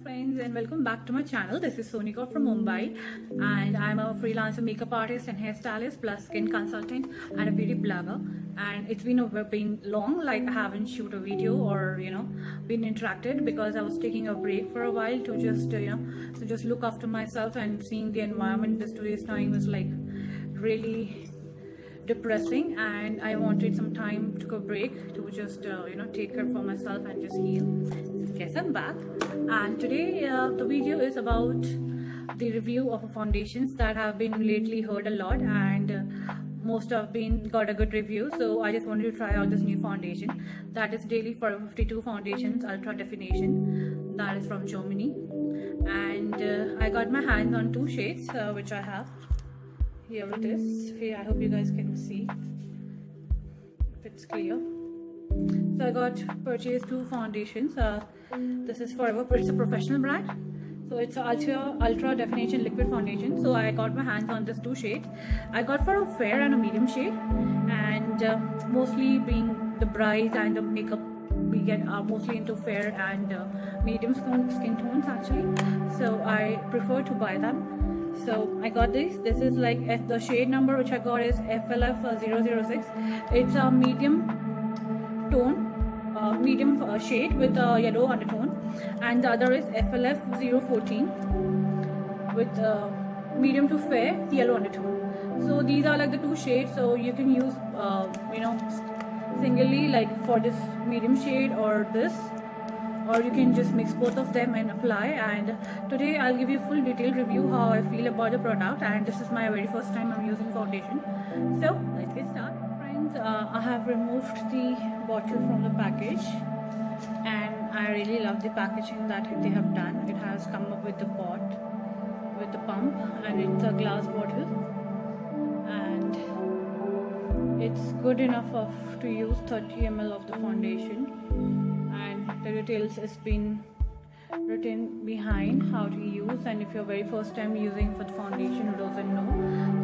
friends, and welcome back to my channel. This is Sonika from Mumbai, and I'm a freelancer makeup artist and hairstylist plus skin consultant and a beauty blogger. And it's been long, like I haven't shoot a video or been interacted because I was taking a break for a while to just look after myself, and seeing the environment this today's time was like really depressing, and I wanted some time, took a break to just take care for myself and just heal. Yes, I'm back, and today the video is about the review of foundations that have been lately heard a lot, and most have been got a good review. So I just wanted to try out this new foundation that is Daily Forever 52 Foundations Ultra Definition, that is from Germany. And I got my hands on two shades, which I have here. It is here. I hope you guys can see if it's clear. So I got purchased two foundations. This is Forever, it's a professional brand, so it's ultra definition liquid foundation. So I got my hands on this two shades. I got for a fair and a medium shade, and mostly being the brides and the makeup we get are mostly into fair and medium skin tones actually, so I prefer to buy them. So I got this. This is like the shade number which I got is FLF006. It's a medium tone, medium shade with a yellow undertone, and the other is FLF014 with medium to fair yellow undertone. So these are like the two shades, so you can use singly, like for this medium shade or this, or you can just mix both of them and apply. And today I'll give you full detailed review how I feel about the product, and this is my very first time I'm using foundation. So let's get started. Friends, I have removed the bottle from the package, and I really love the packaging that they have done. It has come up with the pot with the pump, and it's a glass bottle, and it's good enough to use 30 ml of the foundation. And the details has been written behind how to use, and if you're very first time using for the foundation who doesn't know,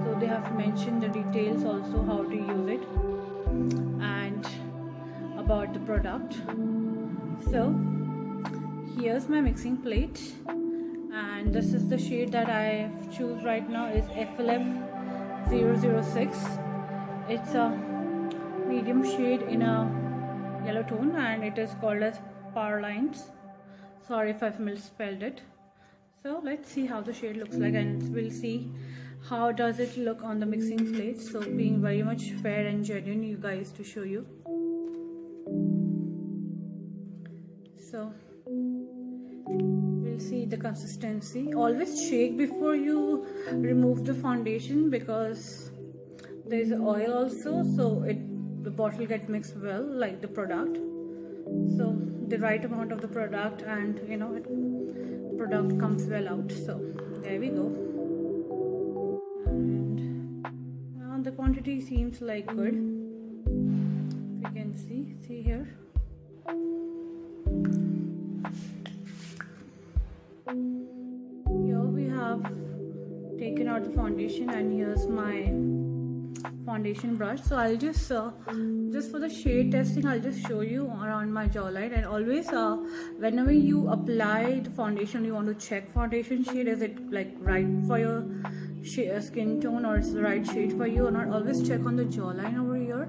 so they have mentioned the details also how to use it and about the product. So here's my mixing plate, and this is the shade that I choose right now is FLF006. It's a medium shade in a yellow tone, and it is called as Power Lines. Sorry if I've misspelled it. So let's see how the shade looks like, and we'll see how does it look on the mixing plate. So being very much fair and genuine, you guys, to show you. So we'll see the consistency. Always shake before you remove the foundation because there is oil also, so the bottle gets mixed well like the product. So the right amount of the product, and the product comes well out. So there we go, and the quantity seems like good. If you can see here. Here we have taken out the foundation, and here's my foundation brush. So I'll just for the shade testing, I'll just show you around my jawline. And always whenever you apply the foundation, you want to check foundation shade, is it like right for your skin tone, or is the right shade for you or not. Always check on the jawline over here,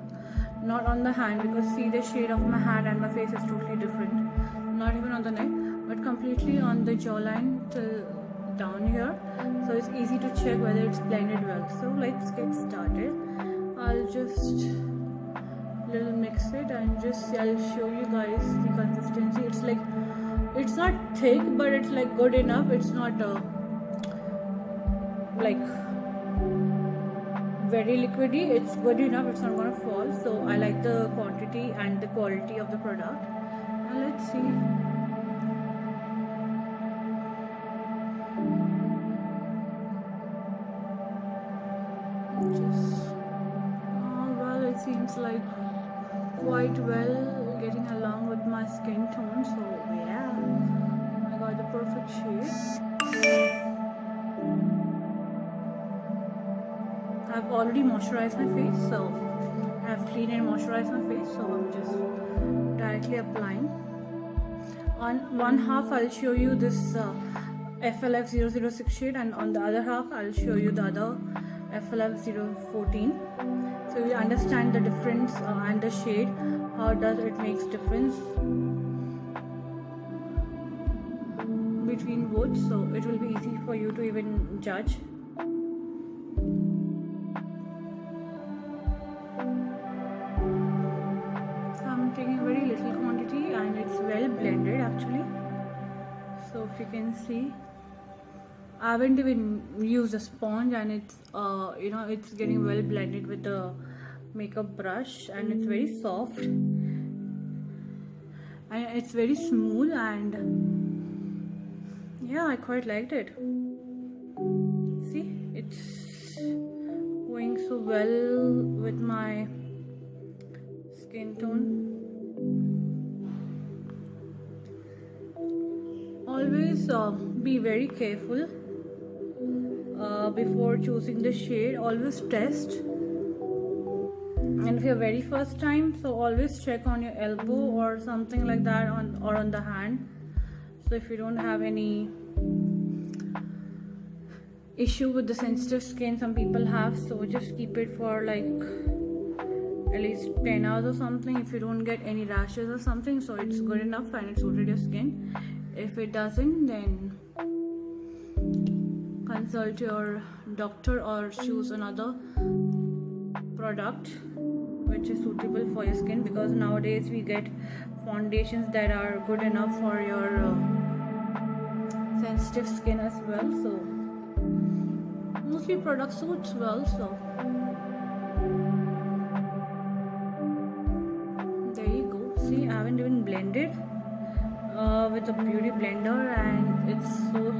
not on the hand, because see, the shade of my hand and my face is totally different. Not even on the neck, but completely on the jawline till down here, so it's easy to check whether it's blended well. So let's get started. I'll just little mix it, and I'll show you guys the consistency. It's like, it's not thick, but it's like good enough. It's not like very liquidy. It's good enough. It's not gonna fall. So I like the quantity and the quality of the product. Now let's see. Well, it seems like quite well getting along with my skin tone. So yeah, I got the perfect shade. I've already moisturized my face, so I've cleaned and moisturized my face, so I'm just directly applying. On one half I'll show you this FLF006 shade, and on the other half I'll show you the other FLF014, so you understand the difference and the shade, how does it makes difference between both, so it will be easy for you to even judge. So I'm taking very little quantity and it's well blended actually. So if you can see, I haven't even used a sponge, and it's it's getting well blended with the makeup brush, and it's very soft and it's very smooth, and yeah, I quite liked it. See, it's going so well with my skin tone. Always be very careful before choosing the shade. Always test, and if your very first time, so always check on your elbow or something like that, or on the hand. So if you don't have any issue with the sensitive skin some people have, so just keep it for like at least 10 hours or something. If you don't get any rashes or something, so it's good enough and it suited your skin. If it doesn't, then consult your doctor or choose another product which is suitable for your skin, because nowadays we get foundations that are good enough for your sensitive skin as well. So mostly product suits well. So there you go. See, I haven't even blended with a beauty blender, and it's so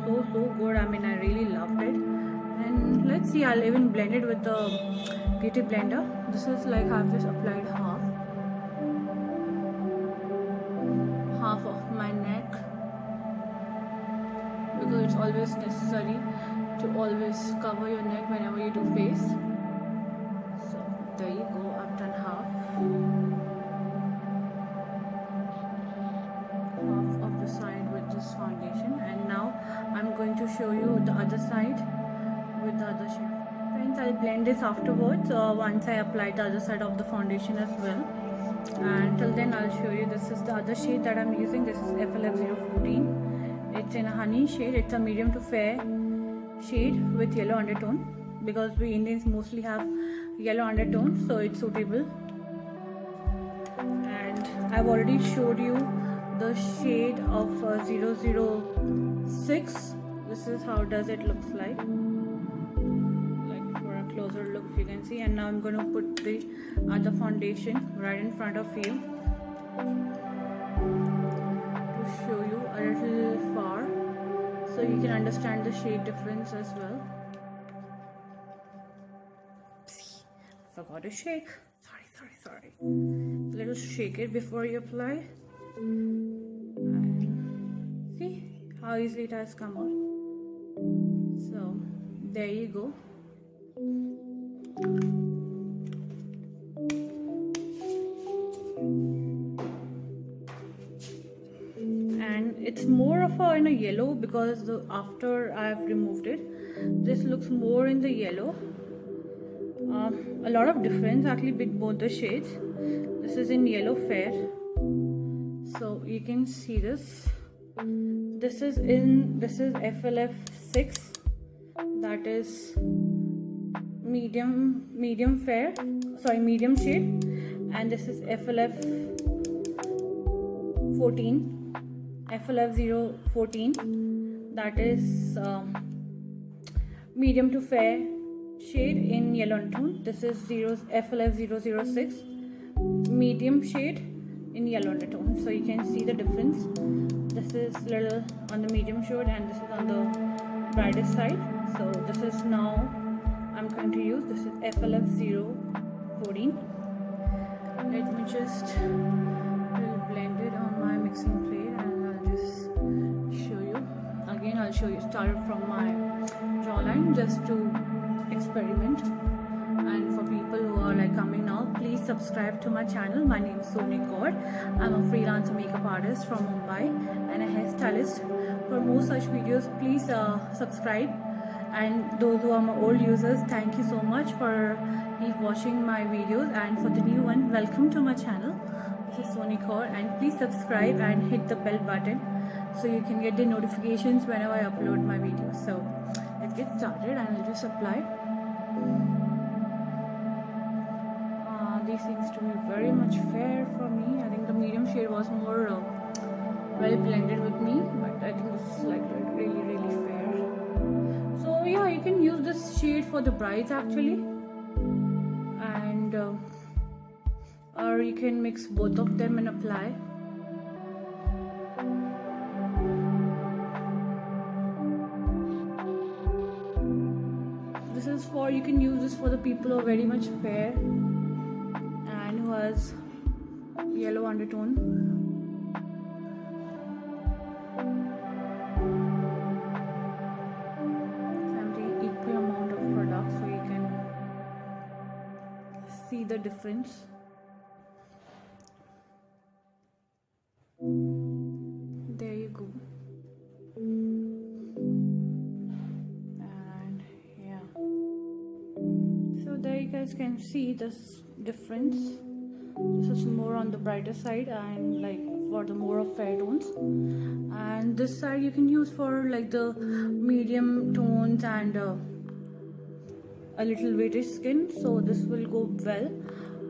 good. I mean, I really loved it. And let's see, I'll even blend it with the beauty blender. This is like I've just applied half of my neck, because it's always necessary to always cover your neck whenever you do face. So there you go, I've done half of the side with this foundation, and now I'm going to show you the other side with the other shade. Friends, I'll blend this afterwards once I apply the other side of the foundation as well. And till then I'll show you, this is the other shade that I'm using. This is FLF014. It's in a honey shade. It's a medium to fair shade with yellow undertone, because we Indians mostly have yellow undertones, so it's suitable. And I've already showed you the shade of 006. This is how does it looks like for a closer look, you can see. And now I'm going to put the other foundation right in front of you to show you a little far, so you can understand the shade difference as well. Forgot to shake. Sorry. Little shake it before you apply. And see how easily it has come out. So there you go. And it's more of in a yellow, because after I've removed it, this looks more in the yellow. A lot of difference actually with both the shades. This is in yellow fair, so you can see this. This is FLF6, that is medium shade, and this is FLF014, that is medium to fair shade in yellow undertone. This is FLF006, medium shade in yellow undertone. So you can see the difference. This is little on the medium shade, and this is on the brightest side. So this is now I'm going to use, this is FLF014. Let me just blend it on my mixing plate, and I'll just show you. Again, I'll show you, start from my jawline just to experiment, and for people who are like coming now, please subscribe to my channel. My name is Soni Kaur. I'm a freelancer makeup artist from Mumbai and a hairstylist. For more such videos, please subscribe. And those who are my old users, thank you so much for keep watching my videos. And for the new one, welcome to my channel. This is Soni Kaur, and please subscribe and hit the bell button so you can get the notifications whenever I upload my videos. So let's get started, and I'll just apply. These seems to be very much fair for me. I think the medium shade was more well blended with me, but I think this is like really fair. So yeah, you can use this shade for the brides actually, and or you can mix both of them and apply. This is for, you can use this for the people who are very much fair and who has yellow undertone. I'm taking equal amount of product so you can see the difference. There you go. And yeah, so there you guys can see this difference. This is more on the brighter side and like for the more of fair tones, and this side you can use for like the medium tones and a little whitish skin, so this will go well.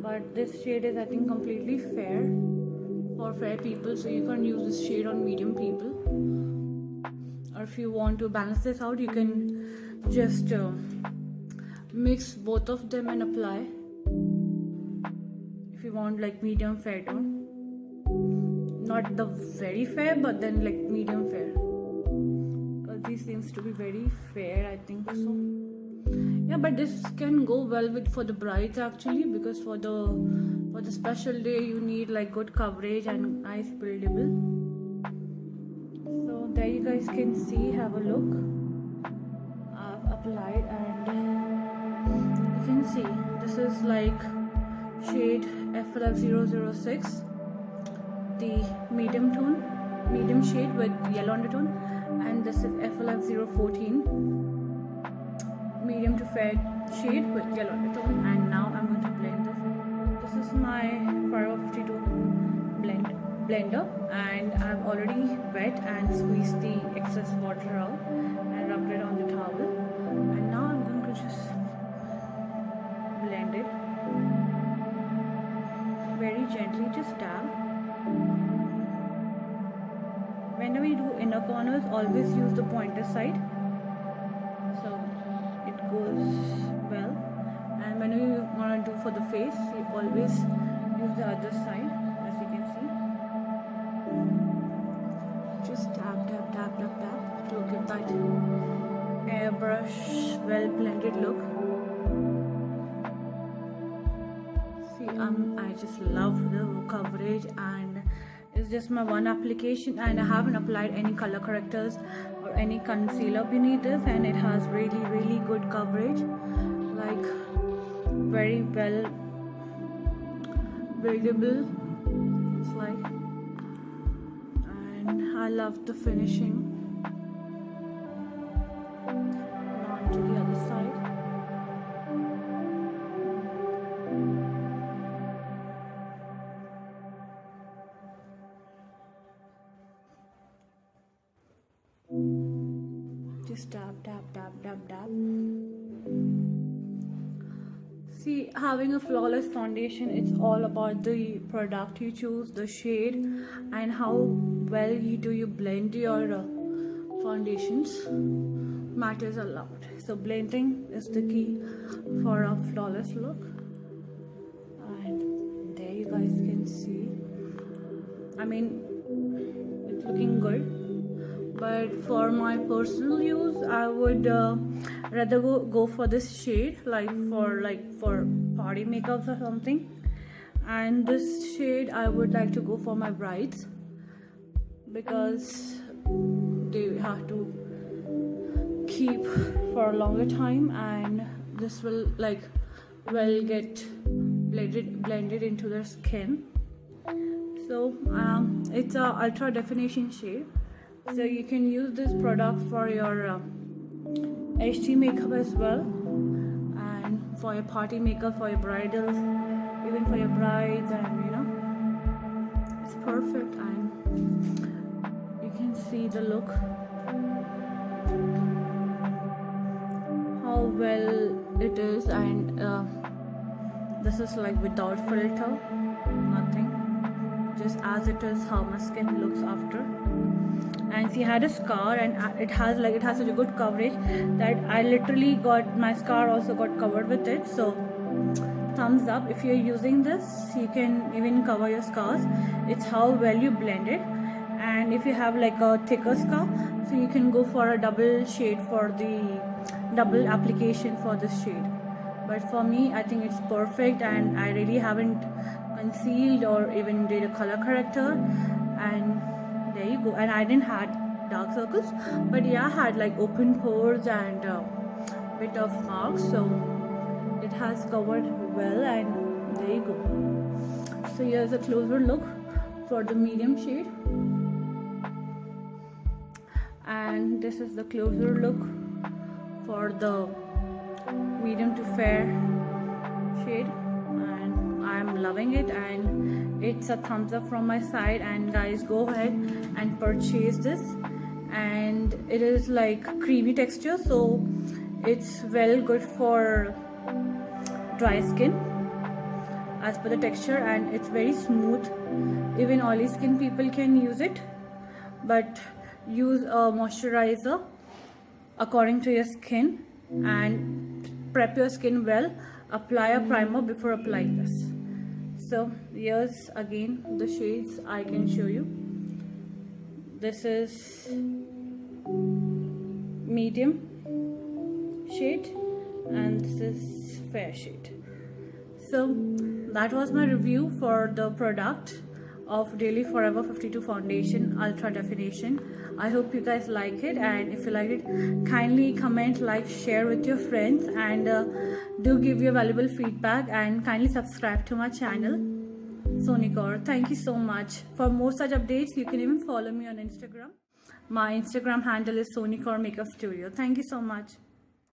But this shade is, I think, completely fair for fair people, so you can use this shade on medium people. Or if you want to balance this out, you can just mix both of them and apply. If you want like medium fair tone, not the very fair, but then like medium fair, because this seems to be very fair, I think so. Yeah, but this can go well with for the brides actually, because for the special day you need like good coverage and nice buildable. So there you guys can see, have a look. I've applied, and you can see this is like shade FLF006, the medium shade with yellow undertone, and this is FLF014, medium to fair shade with yellow undertone. And now I'm going to blend this. This is my Forever 52 blender, and I've already wet and squeezed the excess water out and rubbed it on the towel. And now I'm going to just blend it very gently, just dab. Whenever you do inner corners, always use the pointer side, so it goes well. And when you want to do for the face, you always use the other side, as you can see. Just dab to give that airbrush well blended look. See, I just love the coverage, and it's just my one application, and I haven't applied any color correctors or any concealer beneath this, and it has really good coverage, like very well buildable, it's like, and I love the finishing. On to the other side. Just dab. See, having a flawless foundation, it's all about the product you choose, the shade, and how well you blend your foundations matters a lot. So blending is the key for a flawless look. And there you guys can see, I mean, it's looking good. But for my personal use, I would rather go for this shade, like for party makeups or something. And this shade I would like to go for my brides, because they have to keep for a longer time, and this will like well get blended into their skin. So it's a ultra definition shade, so you can use this product for your HD makeup as well, and for your party makeup, for your bridals, even for your brides, and you know, it's perfect. And you can see the look, how well it is. And this is like without filter, nothing, just as it is, how my skin looks after. And she had a scar, and it has such a good coverage that I literally got my scar also got covered with it. So thumbs up if you're using this. You can even cover your scars. It's how well you blend it. And if you have like a thicker scar, so you can go for a double shade, for the double application for this shade. But for me, I think it's perfect, and I really haven't concealed or even did a color corrector. And there you go. And I didn't had dark circles, but yeah, I had like open pores and bit of marks, so it has covered well. And there you go. So here's a closer look for the medium shade, and this is the closer look for the medium to fair shade, and I'm loving it, and it's a thumbs up from my side. And guys, go ahead and purchase this. And it is like creamy texture, so it's well good for dry skin as per the texture, and it's very smooth. Even oily skin people can use it, but use a moisturizer according to your skin, and prep your skin well. Apply a primer before applying this. So here's again the shades I can show you. This is medium shade, and this is fair shade. So that was my review for the product of Daily Forever 52 Foundation Ultra Definition. I hope you guys like it, and if you like it, kindly comment, like, share with your friends, and do give your valuable feedback, and kindly subscribe to my channel, Sonicor. Thank you so much. For more such updates, you can even follow me on Instagram. My Instagram handle is Sonicor Makeup Studio. Thank you so much.